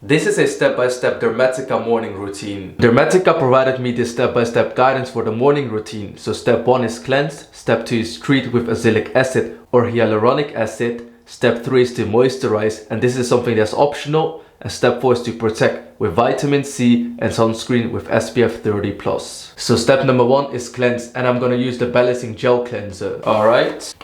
This is a step-by-step Dermatica morning routine. Dermatica provided me this step-by-step guidance for the morning routine. So step 1 is cleanse, step 2 is treat with azelaic acid or hyaluronic acid, step 3 is to moisturize, and this is something that's optional, and step 4 is to protect with vitamin C and sunscreen with SPF 30+. So step number 1 is cleanse, and I'm gonna use the balancing gel cleanser. Alright,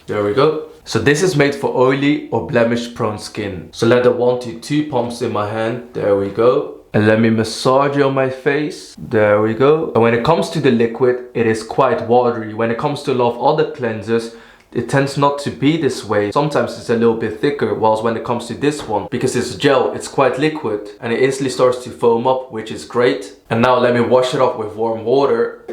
there we go. So this is made for oily or blemish prone skin. So let the 1 to 2 pumps in my hand, there we go. And let me massage it on my face, there we go. And when it comes to the liquid, it is quite watery. When it comes to a lot of other cleansers, it tends not to be this way. Sometimes it's a little bit thicker, whilst when it comes to this one, because it's gel, it's quite liquid and it instantly starts to foam up, which is great. And now let me wash it off with warm water,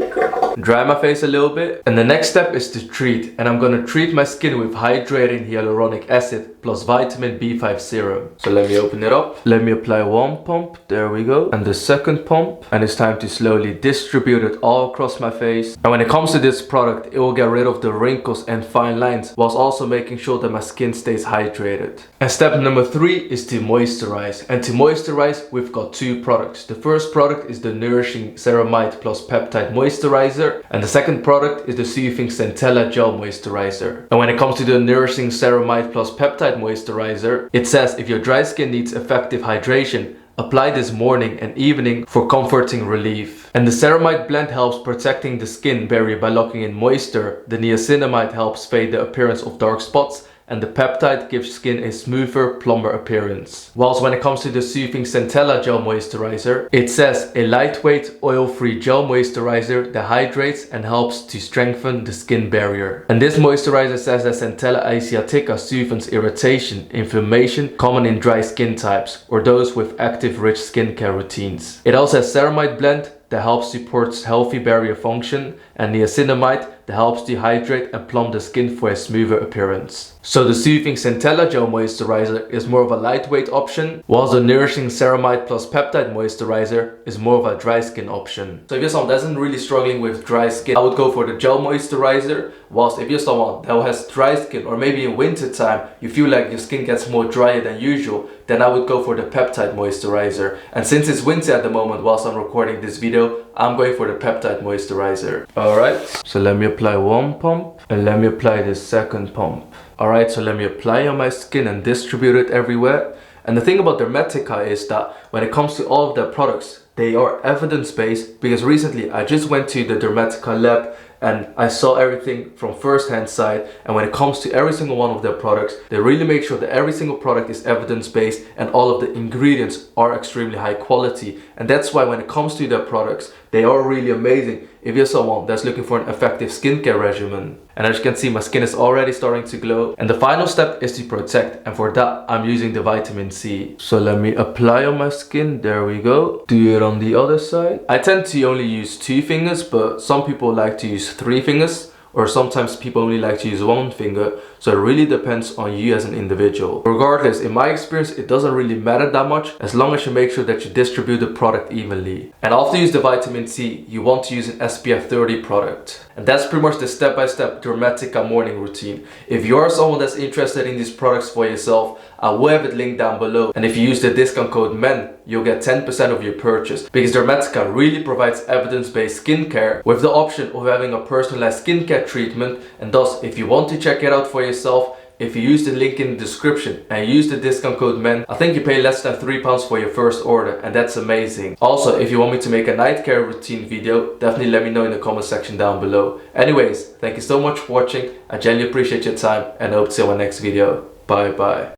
dry my face a little bit. And the next step is to treat, and I'm gonna treat my skin with hydrating hyaluronic acid plus vitamin B5 serum. So let me open it up. Let me apply one pump, there we go, and the second pump, and it's time to slowly distribute it all across my face. And when it comes to this product, it will get rid of the wrinkles and fine lines whilst also making sure that my skin stays hydrated. And step number 3 is to moisturize, and to moisturize we've got 2 products. The first product is the Nourishing Ceramite plus Peptide Moisturizer, and the second product is the Soothing Centella Gel Moisturizer. And when it comes to the Nourishing Ceramite plus Peptide Moisturizer, it says if your dry skin needs effective hydration, apply this morning and evening for comforting relief. And the ceramide blend helps protecting the skin barrier by locking in moisture. The niacinamide helps fade the appearance of dark spots, and the peptide gives skin a smoother, plumper appearance. Whilst when it comes to the Soothing Centella Gel Moisturizer, it says a lightweight, oil-free gel moisturizer that hydrates and helps to strengthen the skin barrier. And this moisturizer says that Centella asiatica soothes irritation, inflammation common in dry skin types or those with active rich skincare routines. It also has ceramide blend that helps support healthy barrier function, and niacinamide that helps to hydrate and plump the skin for a smoother appearance. So the Soothing Centella Gel Moisturizer is more of a lightweight option, whilst the Nourishing Ceramite plus Peptide Moisturizer is more of a dry skin option. So if you're someone that isn't really struggling with dry skin, I would go for the gel moisturizer, whilst if you're someone that has dry skin, or maybe in winter time you feel like your skin gets more drier than usual, then I would go for the Peptide Moisturizer. And since it's winter at the moment whilst I'm recording this video, I'm going for the Peptide Moisturizer. Alright, so let me apply one pump and let me apply the second pump. Alright, so let me apply on my skin and distribute it everywhere. And the thing about Dermatica is that when it comes to all of their products, they are evidence-based, because recently I just went to the Dermatica lab and I saw everything from first-hand side, and when it comes to every single one of their products, they really make sure that every single product is evidence-based and all of the ingredients are extremely high quality. And that's why when it comes to their products, they are really amazing if you're someone that's looking for an effective skincare regimen. And as you can see, my skin is already starting to glow. And the final step is to protect, and for that I'm using the vitamin C. So let me apply on my skin, there we go. Do it on the other side. I tend to only use 2 fingers, but some people like to use 3 fingers, or sometimes people only like to use 1 finger, so it really depends on you as an individual. Regardless, in my experience, it doesn't really matter that much as long as you make sure that you distribute the product evenly. And after you use the vitamin C, you want to use an SPF 30 product. And that's pretty much the step-by-step Dermatica morning routine. If you are someone that's interested in these products for yourself, I will have it linked down below. And if you use the discount code MEN, you'll get 10% of your purchase, because Dermatica really provides evidence-based skincare with the option of having a personalized skincare treatment. And thus, if you want to check it out for yourself, if you use the link in the description and use the discount code MEN, I think you pay less than £3 for your first order, and that's amazing. Also, if you want me to make a night care routine video, definitely let me know in the comment section down below. Anyways, thank you so much for watching. I genuinely appreciate your time and I hope to see you in my next video. Bye bye.